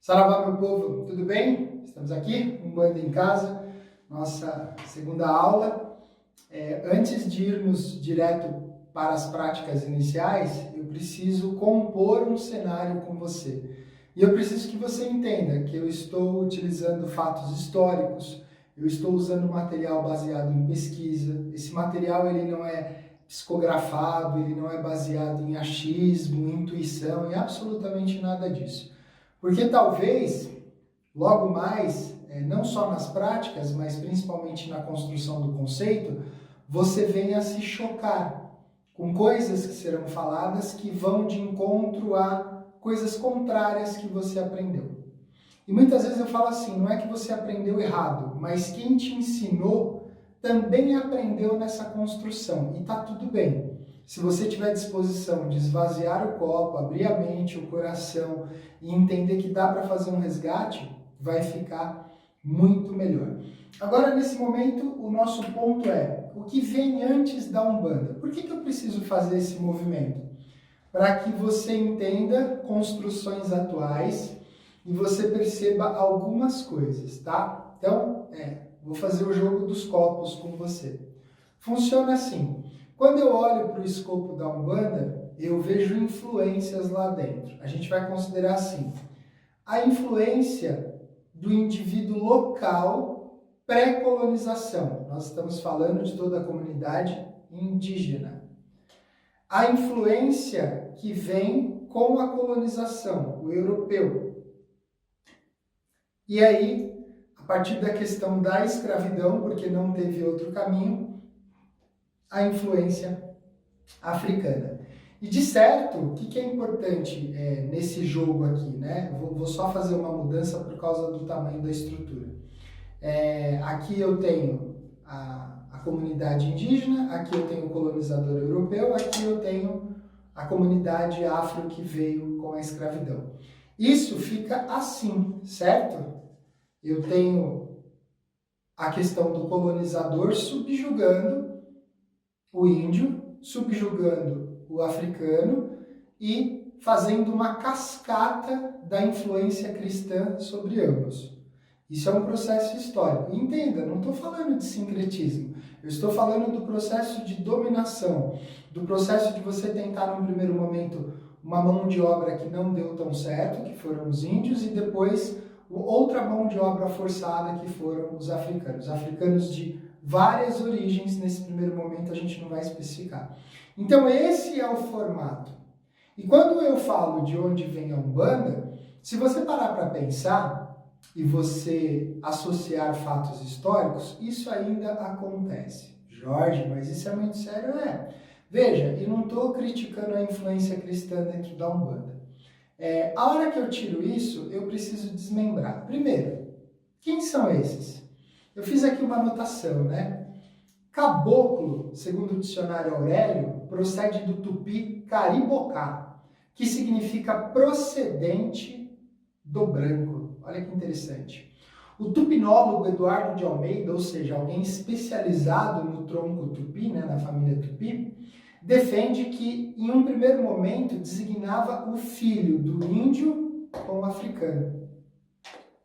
Saravá, meu povo, tudo bem? Estamos aqui, Umbanda em Casa, nossa segunda aula. Antes de irmos direto para as práticas iniciais, eu preciso compor um cenário com você. E eu preciso que você entenda que eu estou utilizando fatos históricos, eu estou usando material baseado em pesquisa. Esse material ele não é psicografado, ele não é baseado em achismo, intuição e absolutamente nada disso. Porque talvez, logo mais, não só nas práticas, mas principalmente na construção do conceito, você venha a se chocar com coisas que serão faladas que vão de encontro a coisas contrárias que você aprendeu. E muitas vezes eu falo assim, não é que você aprendeu errado, mas quem te ensinou também aprendeu nessa construção, e tá tudo bem. Se você tiver disposição de esvaziar o copo, abrir a mente, o coração e entender que dá para fazer um resgate, vai ficar muito melhor. Agora, nesse momento, o nosso ponto é o que vem antes da Umbanda. Por que eu preciso fazer esse movimento? Para que você entenda construções atuais e você perceba algumas coisas, tá? Então, vou fazer o jogo dos copos com você. Funciona assim. Quando eu olho para o escopo da Umbanda, eu vejo influências lá dentro. A gente vai considerar assim, a influência do indivíduo local pré-colonização. Nós estamos falando de toda a comunidade indígena. A influência que vem com a colonização, o europeu. E aí, a partir da questão da escravidão, porque não teve outro caminho, a influência africana. E de certo, o que é importante nesse jogo aqui, né? Vou só fazer uma mudança por causa do tamanho da estrutura. Aqui eu tenho a comunidade indígena, aqui eu tenho o colonizador europeu, aqui eu tenho a comunidade afro que veio com a escravidão. Isso fica assim, certo? Eu tenho a questão do colonizador subjugando o índio, subjugando o africano e fazendo uma cascata da influência cristã sobre ambos. Isso é um processo histórico. Entenda, não estou falando de sincretismo. Eu estou falando do processo de dominação, do processo de você tentar, num primeiro momento, uma mão de obra que não deu tão certo, que foram os índios, e depois outra mão de obra forçada, que foram os africanos. Africanos de várias origens, nesse primeiro momento a gente não vai especificar. Então esse é o formato. E quando eu falo de onde vem a Umbanda, se você parar para pensar e você associar fatos históricos, isso ainda acontece. Jorge, mas isso é muito sério? Veja, eu não estou criticando a influência cristã dentro da Umbanda. A hora que eu tiro isso, eu preciso desmembrar. Primeiro, quem são esses? Eu fiz aqui uma anotação, né? Caboclo, segundo o dicionário Aurélio, procede do tupi caribocá, que significa procedente do branco. Olha que interessante. O tupinólogo Eduardo de Almeida, ou seja, alguém especializado no tronco tupi, né, na família tupi, defende que, em um primeiro momento, designava o filho do índio com o africano.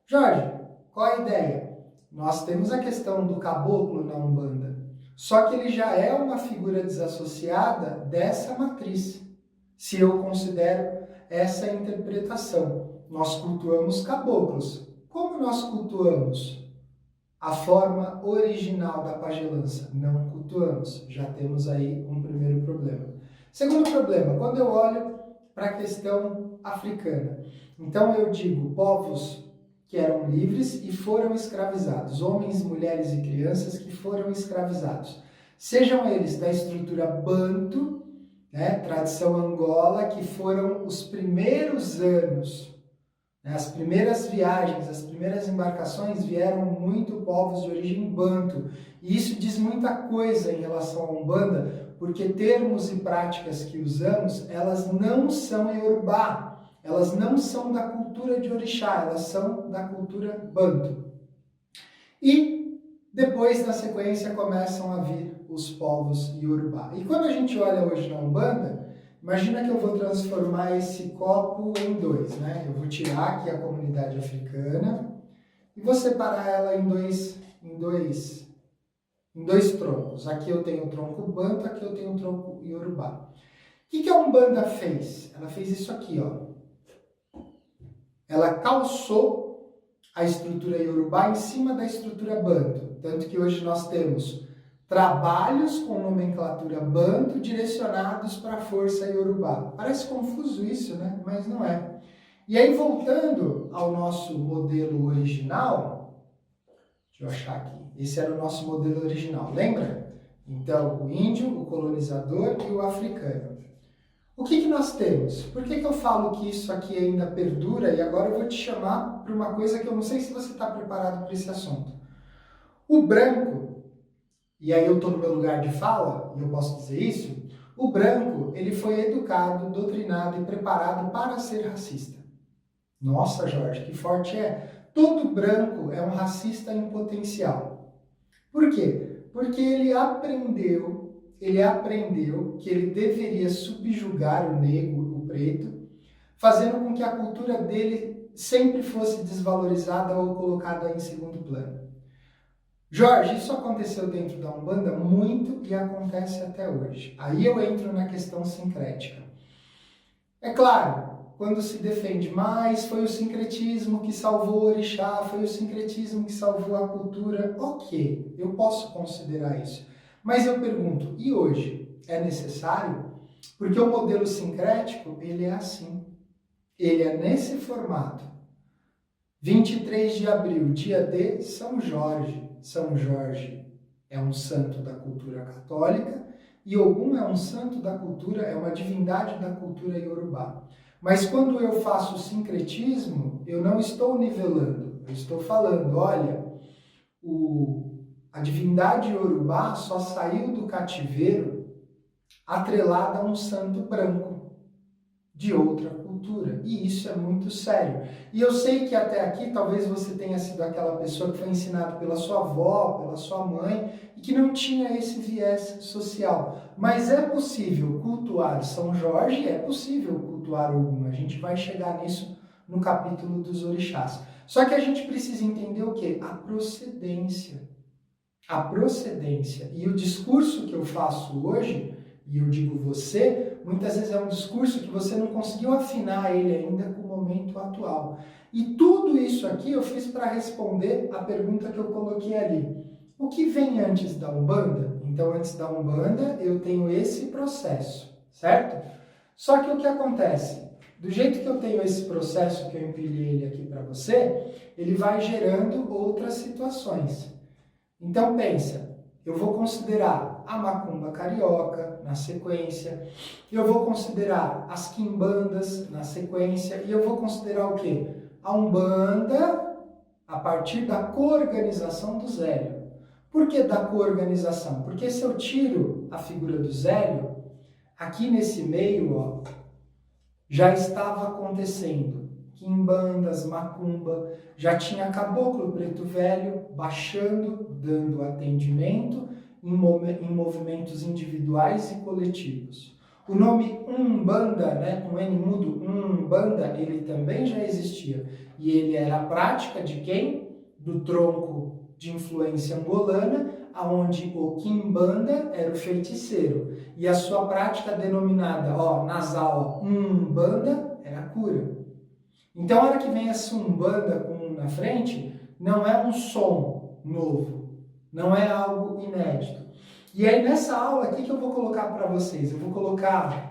Jorge, qual a ideia? Nós temos a questão do caboclo na Umbanda, só que ele já é uma figura desassociada dessa matriz, se eu considero essa interpretação. Nós cultuamos caboclos. Como nós cultuamos? A forma original da pagelança. Não cultuamos. Já temos aí um primeiro problema. Segundo problema, quando eu olho para a questão africana. Então eu digo povos que eram livres e foram escravizados. Homens, mulheres e crianças que foram escravizados. Sejam eles da estrutura Banto, né, tradição Angola, que foram os primeiros anos, né, as primeiras viagens, as primeiras embarcações vieram muito povos de origem Banto. E isso diz muita coisa em relação à Umbanda, porque termos e práticas que usamos, elas não são Yorubá, elas não são da cultura de Orixá, elas são da cultura Banto. E depois, na sequência, começam a vir os povos Yorubá. E quando a gente olha hoje na Umbanda, imagina que eu vou transformar esse copo em dois, né? Eu vou tirar aqui a comunidade africana e vou separar ela em dois troncos. Aqui eu tenho o tronco Banto, aqui eu tenho o tronco Yorubá. O que a Umbanda fez? Ela fez isso aqui, ó. Ela calçou a estrutura Yorubá em cima da estrutura Banto. Tanto que hoje nós temos trabalhos com nomenclatura Banto direcionados para a força Yorubá. Parece confuso isso, né? Mas não é. E aí, voltando ao nosso modelo original, deixa eu achar aqui. Esse era o nosso modelo original, lembra? Então, o índio, o colonizador e o africano. O que nós temos? Por que eu falo que isso aqui ainda perdura? E agora eu vou te chamar para uma coisa que eu não sei se você está preparado para esse assunto. O branco, e aí eu estou no meu lugar de fala, e eu posso dizer isso, o branco, ele foi educado, doutrinado e preparado para ser racista. Nossa, Jorge, que forte é! Todo branco é um racista em potencial. Por quê? Porque ele aprendeu que ele deveria subjugar o negro, o preto, fazendo com que a cultura dele sempre fosse desvalorizada ou colocada em segundo plano. Jorge, isso aconteceu dentro da Umbanda muito e acontece até hoje. Aí eu entro na questão sincrética. É claro, quando se defende mais, foi o sincretismo que salvou o orixá, foi o sincretismo que salvou a cultura. Ok, eu posso considerar isso. Mas eu pergunto, e hoje? É necessário? Porque o modelo sincrético, ele é assim. Ele é nesse formato. 23 de abril, dia de São Jorge. São Jorge é um santo da cultura católica e Ogum é um santo da cultura, é uma divindade da cultura Yorubá. Mas quando eu faço o sincretismo, eu não estou nivelando, eu estou falando, olha, a divindade Yorubá só saiu do cativeiro atrelada a um santo branco de outra cultura. E isso é muito sério. E eu sei que até aqui talvez você tenha sido aquela pessoa que foi ensinada pela sua avó, pela sua mãe, e que não tinha esse viés social. Mas é possível cultuar São Jorge, é possível cultuar Ogum. A gente vai chegar nisso no capítulo dos orixás. Só que a gente precisa entender o quê? A procedência. A procedência. E o discurso que eu faço hoje, e eu digo você, muitas vezes é um discurso que você não conseguiu afinar ele ainda com o momento atual. E tudo isso aqui eu fiz para responder a pergunta que eu coloquei ali. O que vem antes da Umbanda? Então, antes da Umbanda, eu tenho esse processo, certo? Só que o que acontece? Do jeito que eu tenho esse processo, que eu empilhei ele aqui para você, ele vai gerando outras situações. Então, pensa, eu vou considerar a macumba carioca na sequência, eu vou considerar as quimbandas na sequência, e eu vou considerar o quê? A Umbanda a partir da coorganização do Zélio. Por que da coorganização? Porque se eu tiro a figura do Zélio, aqui nesse meio, ó, já estava acontecendo quimbandas, macumba, já tinha caboclo preto velho baixando, dando atendimento em movimentos individuais e coletivos. O nome Umbanda, né, com N mudo, Umbanda, ele também já existia. E ele era a prática de quem? Do tronco de influência angolana, onde o Quimbanda era o feiticeiro. E a sua prática denominada, ó, nasal, Umbanda, era a cura. Então, a hora que vem essa Umbanda com um na frente, não é um som novo, não é algo inédito. E aí, nessa aula, o que eu vou colocar para vocês? Eu vou colocar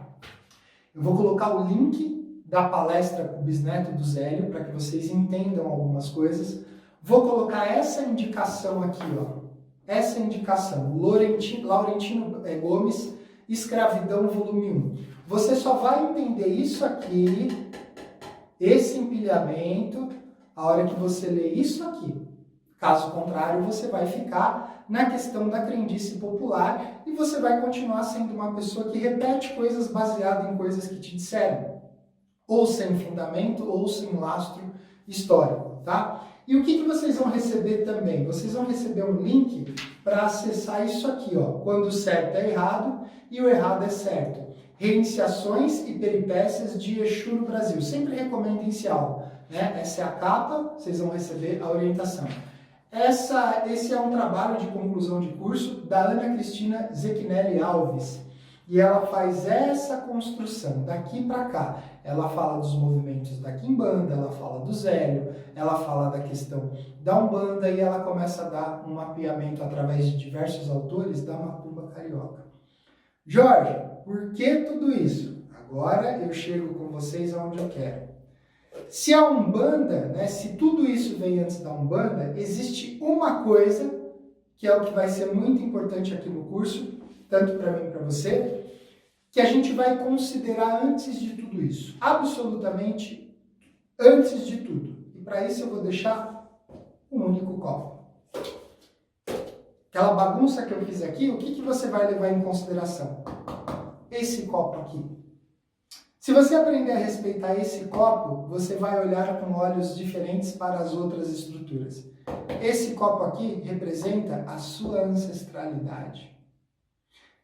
o link da palestra com o bisneto do Zélio, para que vocês entendam algumas coisas. Vou colocar essa indicação aqui, ó. Essa indicação, Laurentino Gomes, Escravidão, volume 1. Você só vai entender isso aqui, esse empilhamento, a hora que você lê isso aqui. Caso contrário, você vai ficar na questão da crendice popular e você vai continuar sendo uma pessoa que repete coisas baseadas em coisas que te disseram, ou sem fundamento ou sem lastro histórico, tá? E o que vocês vão receber também? Vocês vão receber um link para acessar isso aqui, ó, quando o certo é errado e o errado é certo. Reiniciações e peripécias de Exu no Brasil. Sempre recomendo inicial, né? Essa é a capa, vocês vão receber a orientação. Esse é um trabalho de conclusão de curso da Ana Cristina Zecchinelli Alves. E ela faz essa construção daqui para cá. Ela fala dos movimentos da Quimbanda, ela fala do Zélio, ela fala da questão da Umbanda e ela começa a dar um mapeamento através de diversos autores da Macumba Carioca. Jorge, por que tudo isso? Agora eu chego com vocês aonde eu quero. Se a Umbanda, né, se tudo isso vem antes da Umbanda, existe uma coisa que é o que vai ser muito importante aqui no curso, tanto para mim e para você, que a gente vai considerar antes de tudo isso. Absolutamente antes de tudo. E para isso eu vou deixar um único copo. Aquela bagunça que eu fiz aqui, o que você vai levar em consideração? Esse copo aqui. Se você aprender a respeitar esse copo, você vai olhar com olhos diferentes para as outras estruturas. Esse copo aqui representa a sua ancestralidade.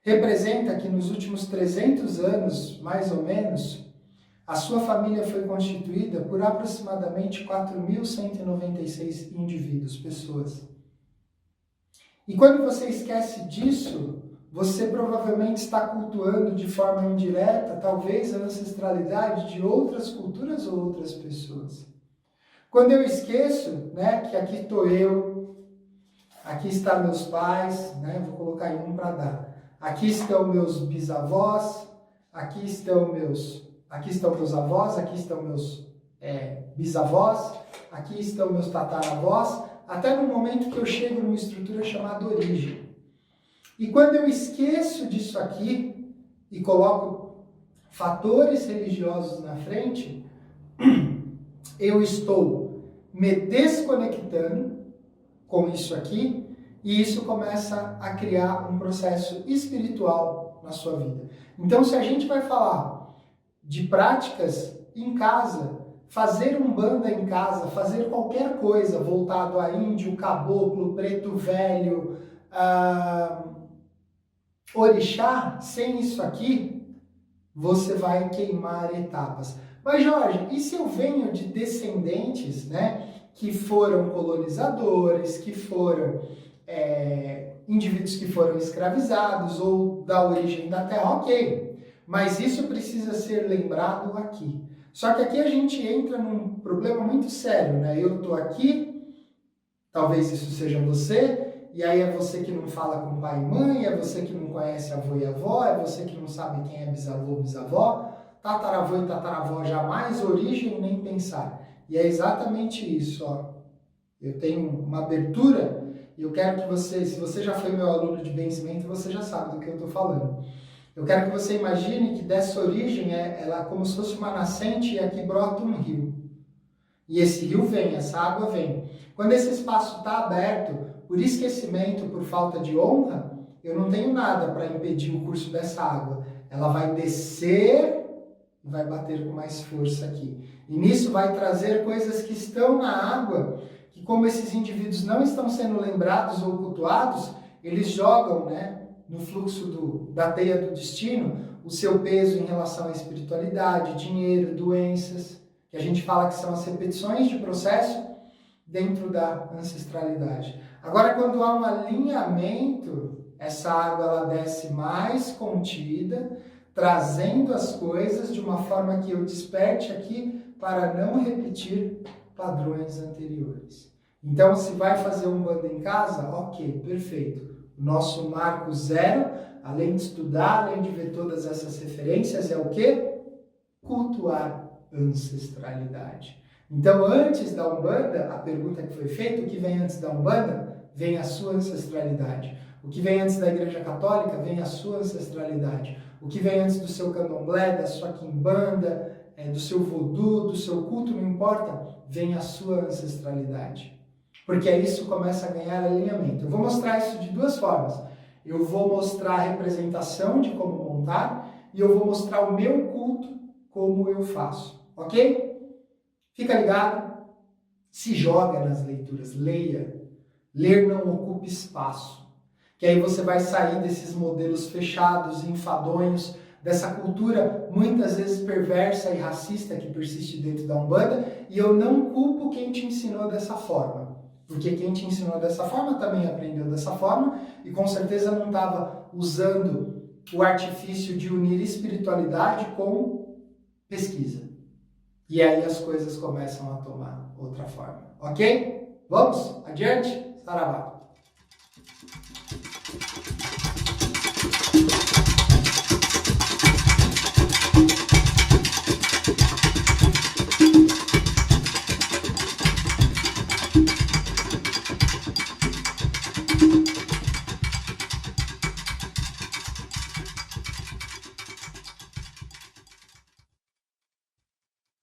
Representa que nos últimos 300 anos, mais ou menos, a sua família foi constituída por aproximadamente 4.196 indivíduos, pessoas. E quando você esquece disso, você provavelmente está cultuando de forma indireta, talvez, a ancestralidade de outras culturas ou outras pessoas. Quando eu esqueço, né, que aqui estou eu, aqui estão meus pais, né, vou colocar em um para dar. Aqui estão meus bisavós, aqui estão meus avós, aqui estão meus bisavós, aqui estão meus tataravós, até no momento que eu chego numa estrutura chamada origem. E quando eu esqueço disso aqui e coloco fatores religiosos na frente, eu estou me desconectando com isso aqui e isso começa a criar um processo espiritual na sua vida. Então, se a gente vai falar de práticas em casa, fazer umbanda em casa, fazer qualquer coisa voltado a índio, caboclo, preto velho, orixá, sem isso aqui, você vai queimar etapas. Mas Jorge, e se eu venho de descendentes, né, que foram colonizadores, que foram indivíduos que foram escravizados ou da origem da terra? Ok, mas isso precisa ser lembrado aqui. Só que aqui a gente entra num problema muito sério, né? Eu estou aqui, talvez isso seja você, e aí é você que não fala com pai e mãe, é você que não conhece avô e avó, é você que não sabe quem é bisavô ou bisavó, tataravô e tataravó jamais, origem nem pensar. E é exatamente isso, ó. Eu tenho uma abertura e eu quero que você, se você já foi meu aluno de benzimento, você já sabe do que eu estou falando. Eu quero que você imagine que dessa origem, ela é como se fosse uma nascente e aqui brota um rio. E esse rio vem, essa água vem. Quando esse espaço está aberto, por esquecimento, por falta de honra, eu não tenho nada para impedir o curso dessa água. Ela vai descer e vai bater com mais força aqui. E nisso vai trazer coisas que estão na água, que como esses indivíduos não estão sendo lembrados ou cultuados, eles jogam, né, no fluxo da teia do destino, o seu peso em relação à espiritualidade, dinheiro, doenças, que a gente fala que são as repetições de processo dentro da ancestralidade. Agora, quando há um alinhamento, essa água ela desce mais contida, trazendo as coisas de uma forma que eu desperte aqui para não repetir padrões anteriores. Então, se vai fazer umbanda em casa, ok, perfeito. O nosso marco zero, além de estudar, além de ver todas essas referências, é o quê? Cultuar ancestralidade. Então, antes da Umbanda, a pergunta que foi feita, o que vem antes da Umbanda? Vem a sua ancestralidade. O que vem antes da Igreja Católica? Vem a sua ancestralidade. O que vem antes do seu candomblé, da sua quimbanda, do seu voodoo, do seu culto, não importa, vem a sua ancestralidade. Porque aí isso começa a ganhar alinhamento. Eu vou mostrar isso de duas formas. Eu vou mostrar a representação de como montar e eu vou mostrar o meu culto, como eu faço, ok? Fica ligado, se joga nas leituras, leia. Ler não ocupa espaço. Que aí você vai sair desses modelos fechados, enfadonhos, dessa cultura muitas vezes perversa e racista que persiste dentro da Umbanda, e eu não culpo quem te ensinou dessa forma. Porque quem te ensinou dessa forma também aprendeu dessa forma e com certeza não estava usando o artifício de unir espiritualidade com pesquisa. E aí as coisas começam a tomar outra forma. Ok? Vamos? Adiante? Saravá!